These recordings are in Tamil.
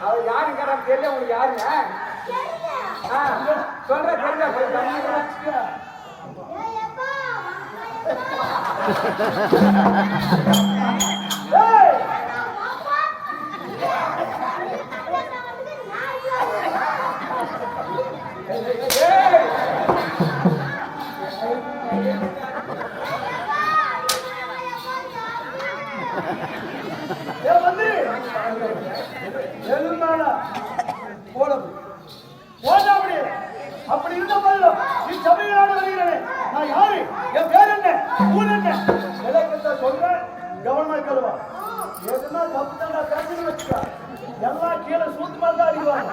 அவர் யாருன்னு கேட்டா தெரியல உங்களுக்கு யாருங்க சொல்ற தெரியல அப்படி இருந்த போதிலும் இச்சபையிலான வருகிறேன். நான் யாரு, என் பேர் என்ன, ஊர் என்ன, விளக்கத்தை சொல்றேன். கவனமா கேளுவா. எதுனா தப்பு தண்டா பேசுன்னு வச்சுக்கா, எல்லாம் கீழே சூத்து மாதிரி தான் அடிவாங்க.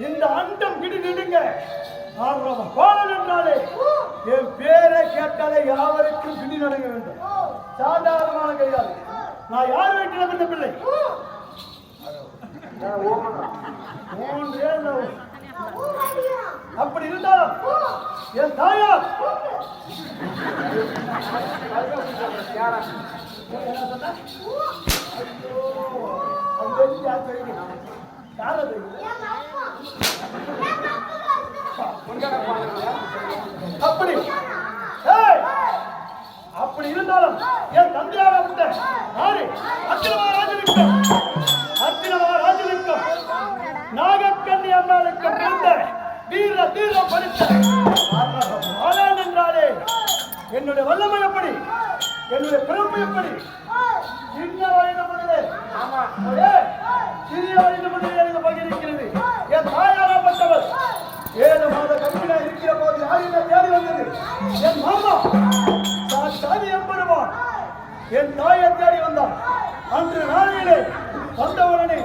இந்த அண்டம் கிடுகிடுங்க என்றாலே என் பேரை கேட்டாலே யாவருக்கும் பிடி நடங்க வேண்டும். சாதாரணமான கையால் நான் யார் வீட்டில் வந்த பிள்ளை அப்படி இருந்தாலும் என் தாயார் அப்படி அப்படி இருந்தாலும் என் தந்தையாக அர்ச்சனமகாராஜனுக்கும் நாகக்கண்ணி அம்மாளுக்கும் பிறந்த வீர தீர படித்த என்றாலே என்னுடைய வல்லமை எப்படி, என்னுடைய பிறப்பு எப்படி, சின்ன வயது முதலே சிறிய வயது முதலே எழுத பகிர்கிறது. என் தாயாரப்பட்டவர் 7 மாத கல்வியா இருக்கிற போது யாரின தேடி வந்தது என் மாமா சாதி எம்பெருமான் என் தாயை தேடி வந்தான். அன்று நாளையிலே வந்தவுடனே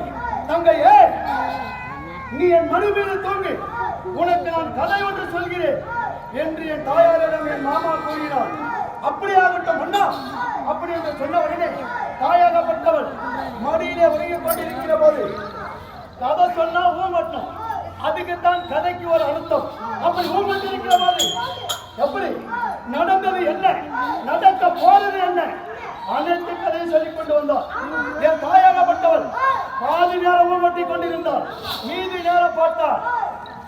தங்கையே நீ என் மனு மீது தூங்கி உனக்கு நான் கதை ஒன்று சொல்கிறேன் என்று என் தாயாரிடம் என் மாமா கூறினார். அப்படியாகட்டும் அண்ணா அப்படி என்று சொன்ன உடனே தாயாகப்பட்டவள் மடியிலே உறங்கிக் கொண்டிருக்கிற போது கதை சொன்னா ஊமட்டும், அதுக்குத்தான் கதைக்கு ஒரு அர்த்தம். அப்படி ஊமட்டிருக்கிற போது எப்படி நடந்தது என்ன போறது என்ன அனைத்து கதையை சொல்லிக் கொண்டு வந்தார். என் தாயாகப்பட்டவள் பாதி நேரம் ஊர்வட்டி கொண்டிருந்தார். மீதி நேரம் பார்த்தார்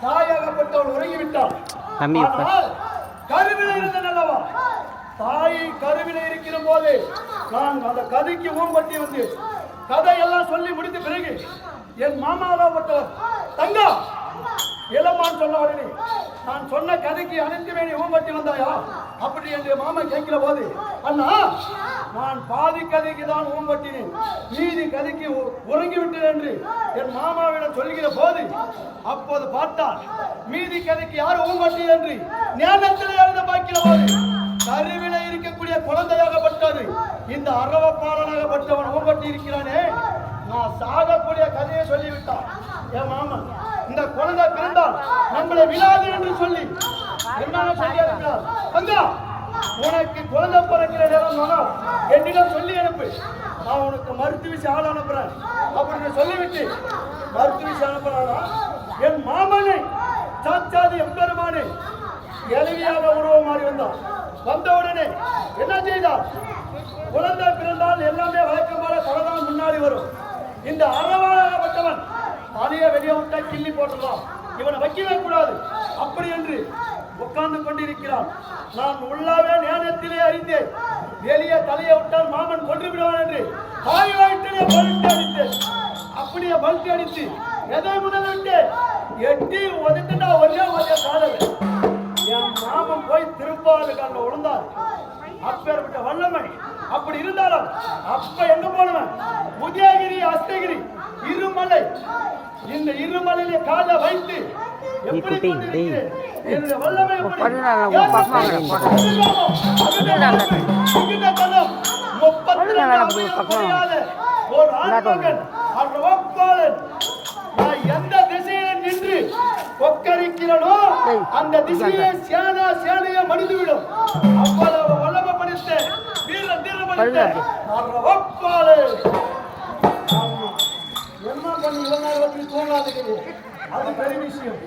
தாயாகப்பட்டவள் உறங்கிவிட்டாள். ஆனால் கருவில இருந்த நல்லவா தாயை கருவில இருக்கிற போது நான் அந்த கதைக்கு ஊர்வட்டி வந்து கதையெல்லாம் சொல்லி முடித்த பிறகு என் மாமாவாகப்பட்டவர் தங்கா இளமான் சொன்ன உடனே நான் சொன்ன கதைக்கு அனைத்து வேணி ஊம்பட்டி வந்தாயா அப்படி என்று மாமா கேட்கிற போது அண்ணா நான் பாதி கதைக்கு தான் ஊம்பட்டினேன் மீதி கதைக்கு உறங்கி விட்டேன் என்று என் மாமாவிடம் சொல்லுகிற போது அப்போது பார்த்தால் மீதி கதைக்கு யார் ஊம்பட்டி என்று ஞானத்திலே எழுத பார்க்கிற போது கருவில இருக்கக்கூடிய குழந்தையாகப்பட்டது இந்த அரவப்பாளனாகப்பட்டவன் ஊம்பட்டி இருக்கிறானே நான் சாகக்கூடிய கதையை சொல்லிவிட்டான் என் மாமன். இந்த குழந்தை பிறந்தால் நம்மளை விழாது என்று சொல்லி என்ன சொல்லியிருக்கிறார் அங்கா உனக்கு குழந்தை பிறக்கிற நேரம் என்னிடம் சொல்லி அனுப்பு நான் உனக்கு மருத்துவ ஆள் அனுப்புறேன் அப்படின்னு சொல்லிவிட்டு மருத்துவ அனுப்புறானா என் மாமனை சாச்சாதி எம்பெருமானே எளிமையாக உருவம் மாறி வந்தான். வந்தவுடனே என்ன செய்தார் குழந்தை பிறந்தால் எல்லாமே வழக்கம் போல தலைதான் முன்னாடி வரும். இந்த அறவாளப்பட்டவன் தலையை வெளியே விட்டா கிள்ளி போட்டுடலாம் இவனை வைக்கவே கூடாது அப்படி என்று உட்கார்ந்து கொண்டிருக்கிறான். நான் உள்ளாவே நேரத்திலே அறிந்தேன் வெளியே தலையை விட்டால் மாமன் கொன்று விடுவான் என்று தாய் வயிற்றிலே பழுத்து அடித்தேன். அப்படியே பழுத்து அடித்து எதை முதல் விட்டு எட்டி ஒதுக்கிட்டா ஒரே ஒரே காதல் என் மாமன் போய் திருப்பாது கண்ட விழுந்தார். அப்பேற்பட்ட வல்லமை அப்படி இருந்தாலும் அப்ப எங்க போனவன் உதயகிரி அஸ்தகிரி இருமலை இந்த இருமலையிலே காலை வைத்து எப்படி என்னுடைய வல்லமை ஒரு ஆண்மகன் எந்த திசையில் நின்று கொக்கரிக்கிறனோ அந்த திசையை சேனைய மடிந்துவிடும். அவ்வளவு வல்லமை படித்த வீர தீரமளித்த என்ன பண்ணி இளநாள் வந்து தூங்காதுக்கு அது பெரிய விஷயம்.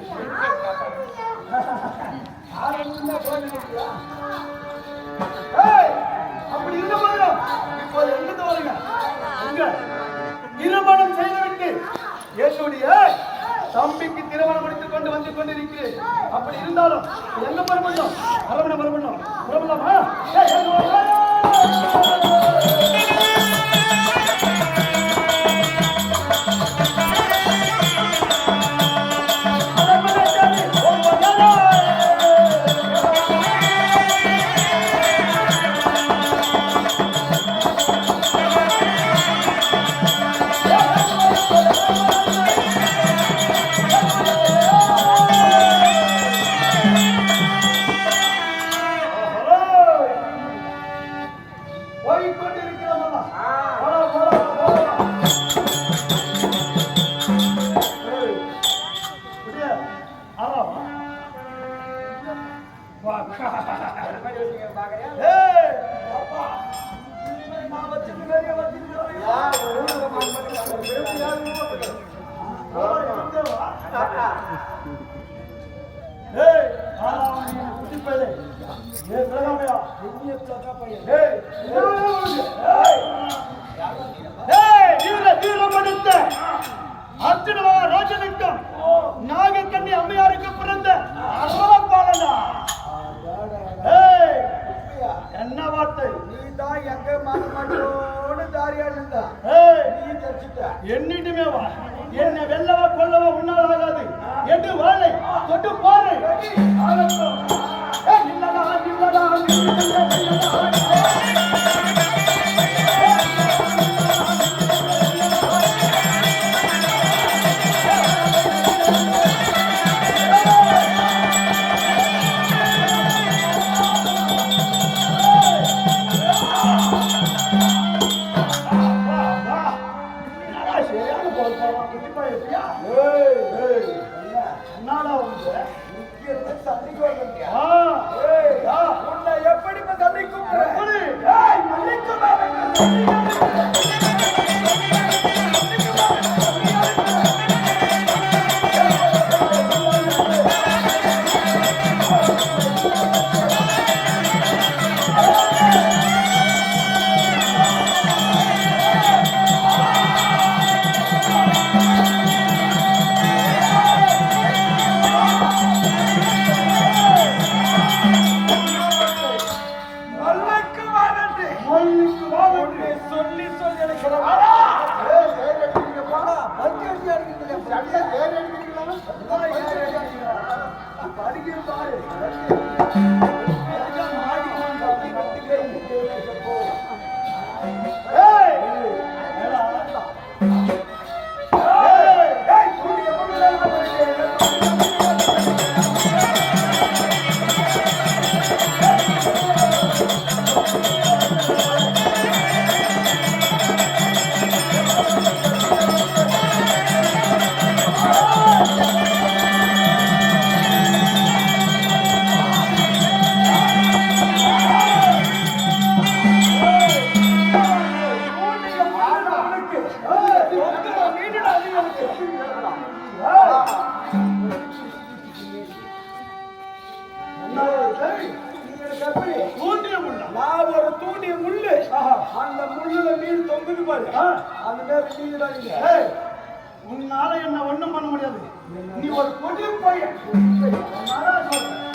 அப்படி இருந்த போதும் இப்போது எங்கிட்ட வருங்க திருமணம் செய்துவிட்டு என்னுடைய தம்பிக்கு திருமணம் முடித்துக் கொண்டு வந்து கொண்டிருக்கிறேன். அப்படி இருந்தாலும் எங்க வர முடியும் அரவணை வர முடியும் வரலாமா ராஜனுக்கும் நாகக்கண்ணி அம்மையாருக்கு பிறந்த அரவப்பாளனா என்ன வார்த்தை நீ தான் எங்க மாட்டோடு தாரியா இருந்தா நீ தெரிச்சுட்ட என்னிட்டுமே வா என்னை வெல்லவா கொல்லவா உன்னால் ஆகாது என்று வாழை தொட்டு பாரு இல்லடா இல்லடா எப்படி சந்திக்கும் அந்த முள்ளுல மீன் தொங்குது பாரு அந்த மாதிரி நீங்க தான் நீங்க உன்னால என்ன ஒண்ணும் பண்ண முடியாது நீ ஒரு கொடி பையன் உன்னால சொல்றேன்